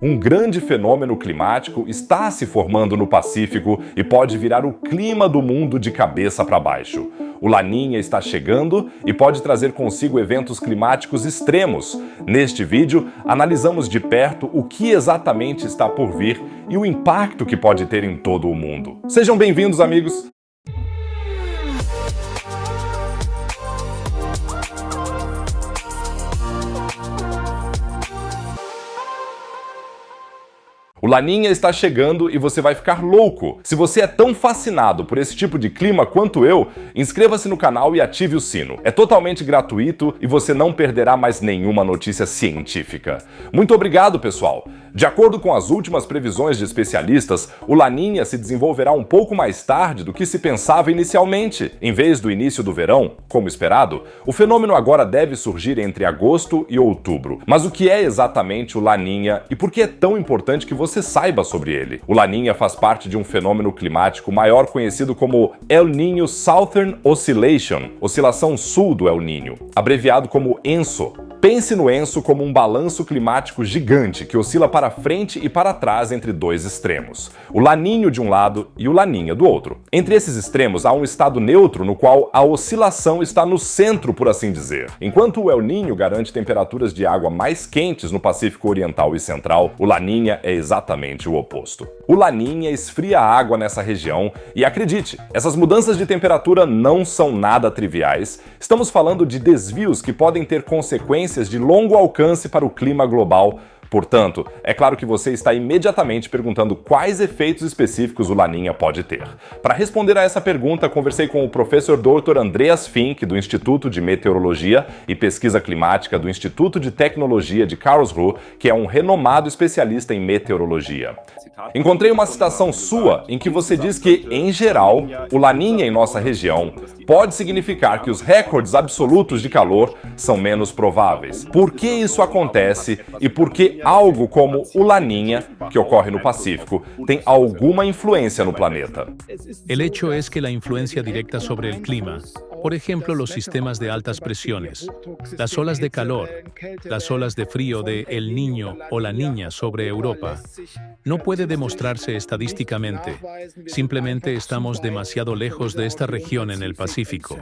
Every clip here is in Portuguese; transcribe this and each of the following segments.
Um grande fenômeno climático está se formando no Pacífico e pode virar o clima do mundo de cabeça para baixo. O Laninha está chegando e pode trazer consigo eventos climáticos extremos. Neste vídeo, analisamos de perto o que exatamente está por vir e o impacto que pode ter em todo o mundo. Sejam bem-vindos, amigos! O Laninha está chegando e você vai ficar louco! Se você é tão fascinado por esse tipo de clima quanto eu, inscreva-se no canal e ative o sino. É totalmente gratuito e você não perderá mais nenhuma notícia científica. Muito obrigado, pessoal! De acordo com as últimas previsões de especialistas, o Laninha se desenvolverá um pouco mais tarde do que se pensava inicialmente. Em vez do início do verão, como esperado, o fenômeno agora deve surgir entre agosto e outubro. Mas o que é exatamente o Laninha e por que é tão importante que você saiba sobre ele? O Laninha faz parte de um fenômeno climático maior conhecido como El Niño Southern Oscillation, oscilação sul do El Niño, abreviado como ENSO. Pense no ENSO como um balanço climático gigante que oscila para frente e para trás entre dois extremos. O Laninho de um lado e o Laninha do outro. Entre esses extremos há um estado neutro no qual a oscilação está no centro, por assim dizer. Enquanto o El Niño garante temperaturas de água mais quentes no Pacífico Oriental e Central, o Laninha é exatamente o oposto. O Laninha esfria a água nessa região e, acredite, essas mudanças de temperatura não são nada triviais. Estamos falando de desvios que podem ter consequências de longo alcance para o clima global. Portanto, é claro que você está imediatamente perguntando quais efeitos específicos o Laninha pode ter. Para responder a essa pergunta, conversei com o professor Dr. Andreas Fink, do Instituto de Meteorologia e Pesquisa Climática do Instituto de Tecnologia de Karlsruhe, que é um renomado especialista em meteorologia. Encontrei uma citação sua em que você diz que, em geral, o Laninha em nossa região pode significar que os recordes absolutos de calor são menos prováveis. Por que isso acontece e por que algo como o Laninha, que ocorre no Pacífico, tem alguma influencia no planeta? El hecho es que la influencia directa sobre el clima, por ejemplo los sistemas de altas presiones, las olas de calor, las olas de frío de El Niño o La Niña sobre Europa, no puede demostrarse estadísticamente. Simplemente estamos demasiado lejos de esta región en el Pacífico.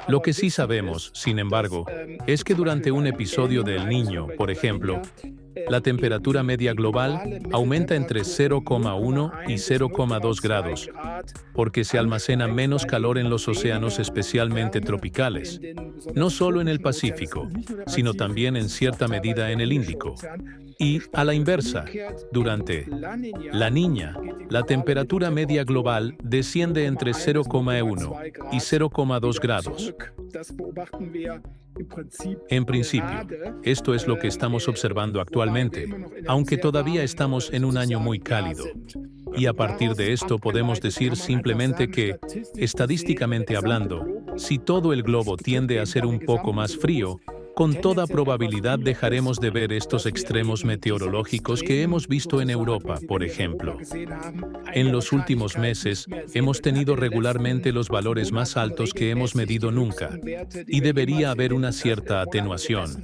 Lo que sí sabemos, sin embargo, es que durante un episodio de El Niño, por ejemplo, la temperatura media global aumenta entre 0,1 y 0,2 grados, porque se almacena menos calor en los océanos especialmente tropicales, no solo en el Pacífico, sino también en cierta medida en el Índico. Y, a la inversa, durante La Niña, la temperatura media global desciende entre 0,1 y 0,2 grados. En principio, esto es lo que estamos observando actualmente, aunque todavía estamos en un año muy cálido. Y a partir de esto podemos decir simplemente que, estadísticamente hablando, si todo el globo tiende a ser un poco más frío, con toda probabilidad dejaremos de ver estos extremos meteorológicos que hemos visto en Europa, por ejemplo. En los últimos meses, hemos tenido regularmente los valores más altos que hemos medido nunca, y debería haber una cierta atenuación.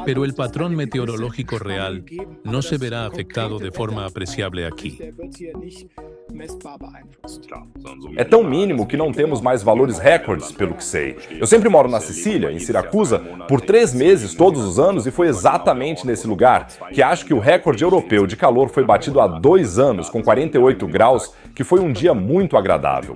Pero el patrón meteorológico real no se verá afectado de forma apreciable aqui. É tão mínimo que não temos mais valores recordes, pelo que sei. Eu sempre moro na Sicília, em Siracusa, por 3 meses todos os anos e foi exatamente nesse lugar que acho que o recorde europeu de calor foi batido há 2 anos, com 48 graus, que foi um dia muito agradável.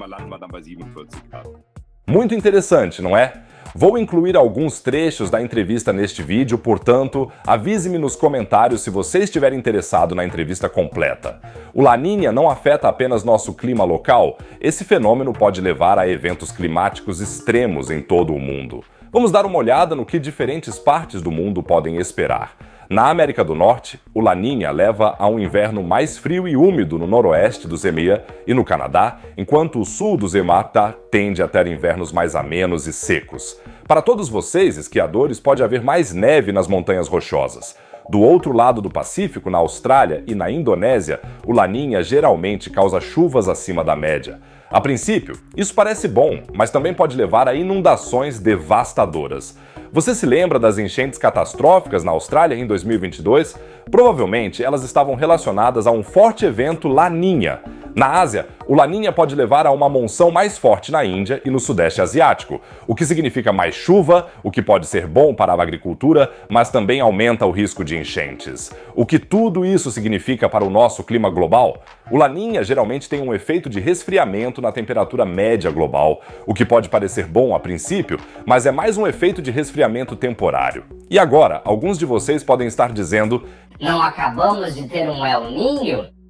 Muito interessante, não é? Vou incluir alguns trechos da entrevista neste vídeo, portanto, avise-me nos comentários se você estiver interessado na entrevista completa. O Laninha não afeta apenas nosso clima local, esse fenômeno pode levar a eventos climáticos extremos em todo o mundo. Vamos dar uma olhada no que diferentes partes do mundo podem esperar. Na América do Norte, o Laninha leva a um inverno mais frio e úmido no noroeste do Zemia e no Canadá, enquanto o sul do Zemata tende a ter invernos mais amenos e secos. Para todos vocês, esquiadores, pode haver mais neve nas montanhas rochosas. Do outro lado do Pacífico, na Austrália e na Indonésia, o Laninha geralmente causa chuvas acima da média. A princípio, isso parece bom, mas também pode levar a inundações devastadoras. Você se lembra das enchentes catastróficas na Austrália em 2022? Provavelmente elas estavam relacionadas a um forte evento Laninha. Na Ásia, o Laninha pode levar a uma monção mais forte na Índia e no Sudeste Asiático, o que significa mais chuva, o que pode ser bom para a agricultura, mas também aumenta o risco de enchentes. O que tudo isso significa para o nosso clima global? O Laninha geralmente tem um efeito de resfriamento na temperatura média global, o que pode parecer bom a princípio, mas é mais um efeito de resfriamento temporário. E agora, alguns de vocês podem estar dizendo: não acabamos de ter um El Niño?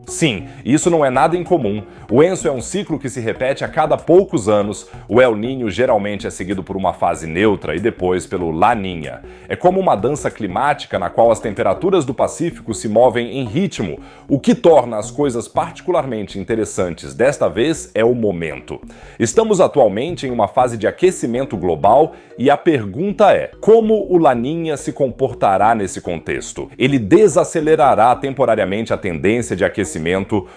Sim, isso não é nada incomum. O Enso é um ciclo que se repete a cada poucos anos. O El Niño geralmente é seguido por uma fase neutra e depois pelo Laninha. É como uma dança climática na qual as temperaturas do Pacífico se movem em ritmo. O que torna as coisas particularmente interessantes desta vez é o momento. Estamos atualmente em uma fase de aquecimento global e a pergunta é: como o Laninha se comportará nesse contexto? Ele desacelerará temporariamente a tendência de aquecimento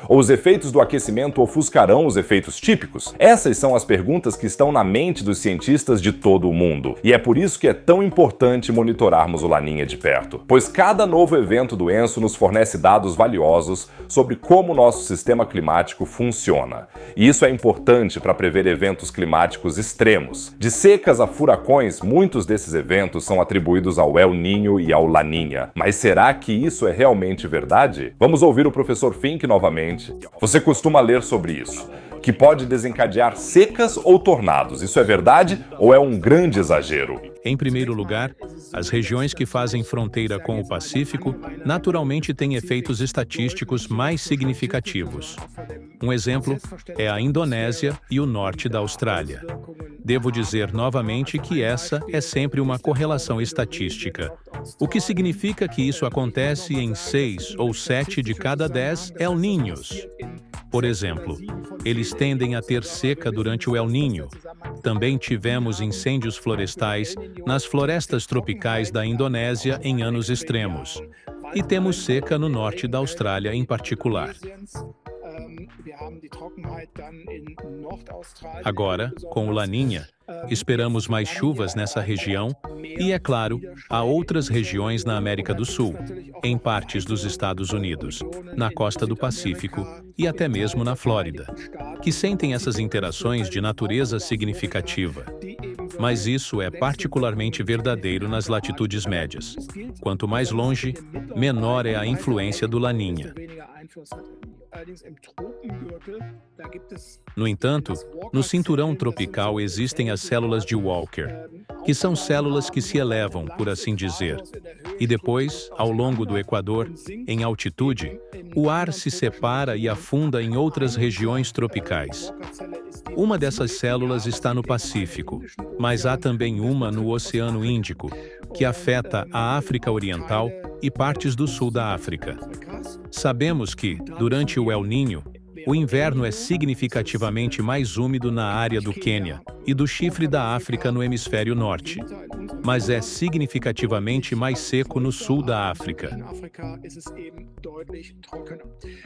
ou os efeitos do aquecimento ofuscarão os efeitos típicos? Essas são as perguntas que estão na mente dos cientistas de todo o mundo. E é por isso que é tão importante monitorarmos o Laninha de perto, pois cada novo evento do Enso nos fornece dados valiosos sobre como o nosso sistema climático funciona. E isso é importante para prever eventos climáticos extremos. De secas a furacões, muitos desses eventos são atribuídos ao El Niño e ao Laninha. Mas será que isso é realmente verdade? Vamos ouvir o professor Fink novamente. Você costuma ler sobre isso, que pode desencadear secas ou tornados. Isso é verdade ou é um grande exagero? Em primeiro lugar, as regiões que fazem fronteira com o Pacífico naturalmente têm efeitos estatísticos mais significativos. Um exemplo é a Indonésia e o norte da Austrália. Devo dizer novamente que essa é sempre uma correlação estatística, o que significa que isso acontece em 6 ou 7 de cada 10 El Niños. Por exemplo, eles tendem a ter seca durante o El Niño. Também tivemos incêndios florestais nas florestas tropicais da Indonésia em anos extremos. E temos seca no norte da Austrália em particular. Agora, com o Laninha, esperamos mais chuvas nessa região e, é claro, há outras regiões na América do Sul, em partes dos Estados Unidos, na costa do Pacífico e até mesmo na Flórida, que sentem essas interações de natureza significativa. Mas isso é particularmente verdadeiro nas latitudes médias. Quanto mais longe, menor é a influência do Laninha. No entanto, no cinturão tropical existem as células de Walker, que são células que se elevam, por assim dizer. E depois, ao longo do Equador, em altitude, o ar se separa e afunda em outras regiões tropicais. Uma dessas células está no Pacífico, mas há também uma no Oceano Índico, que afeta a África Oriental e partes do sul da África. Sabemos que, durante o El Niño, o inverno é significativamente mais úmido na área do Quênia e do Chifre da África no hemisfério norte, mas é significativamente mais seco no sul da África.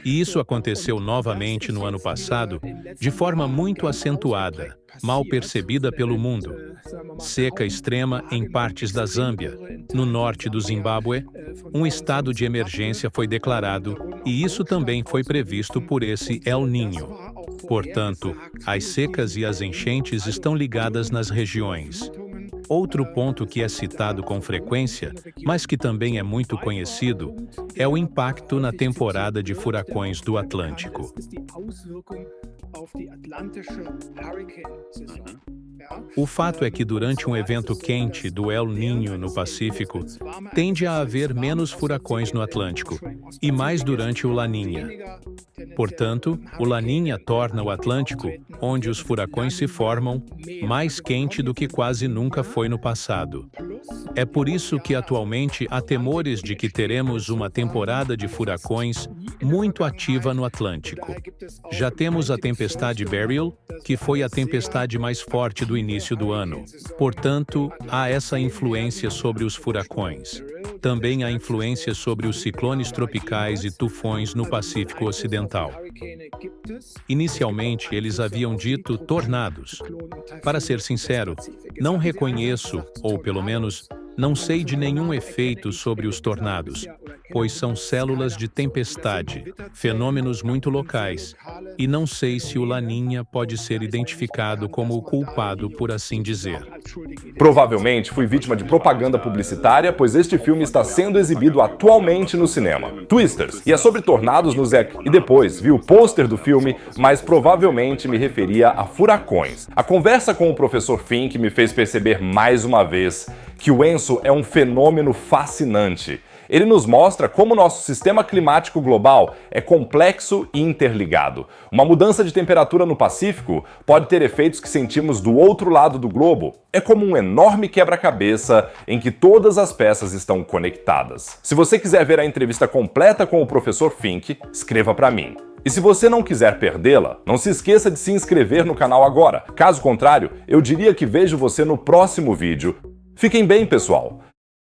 E isso aconteceu novamente no ano passado, de forma muito acentuada, mal percebida pelo mundo. Seca extrema em partes da Zâmbia. No norte do Zimbábue, um estado de emergência foi declarado e isso também foi previsto por esse El Niño. Portanto, as secas e as enchentes estão ligadas nas regiões. Outro ponto que é citado com frequência, mas que também é muito conhecido, é o impacto na temporada de furacões do Atlântico. O fato é que durante um evento quente do El Niño no Pacífico, tende a haver menos furacões no Atlântico, e mais durante o Laninha. Portanto, o Laninha torna o Atlântico, onde os furacões se formam, mais quente do que quase nunca foi no passado. É por isso que atualmente há temores de que teremos uma temporada de furacões muito ativa no Atlântico. Já temos a tempestade Beryl, que foi a tempestade mais forte do início do ano. Portanto, há essa influência sobre os furacões. também há influência sobre os ciclones tropicais e tufões no Pacífico Ocidental. Inicialmente, eles haviam dito tornados. Para ser sincero, não reconheço, ou pelo menos, não sei de nenhum efeito sobre os tornados, pois são células de tempestade, fenômenos muito locais, e não sei se o Laninha pode ser identificado como o culpado, por assim dizer. Provavelmente fui vítima de propaganda publicitária, pois este filme está sendo exibido atualmente no cinema. Twisters. E é sobre tornados no Zec. E depois vi o pôster do filme, mas provavelmente me referia a furacões. A conversa com o professor Fink me fez perceber mais uma vez que o Enso é um fenômeno fascinante. Ele nos mostra como nosso sistema climático global é complexo e interligado. Uma mudança de temperatura no Pacífico pode ter efeitos que sentimos do outro lado do globo. É como um enorme quebra-cabeça em que todas as peças estão conectadas. Se você quiser ver a entrevista completa com o professor Fink, escreva para mim. E se você não quiser perdê-la, não se esqueça de se inscrever no canal agora. Caso contrário, eu diria que vejo você no próximo vídeo. Fiquem bem, pessoal!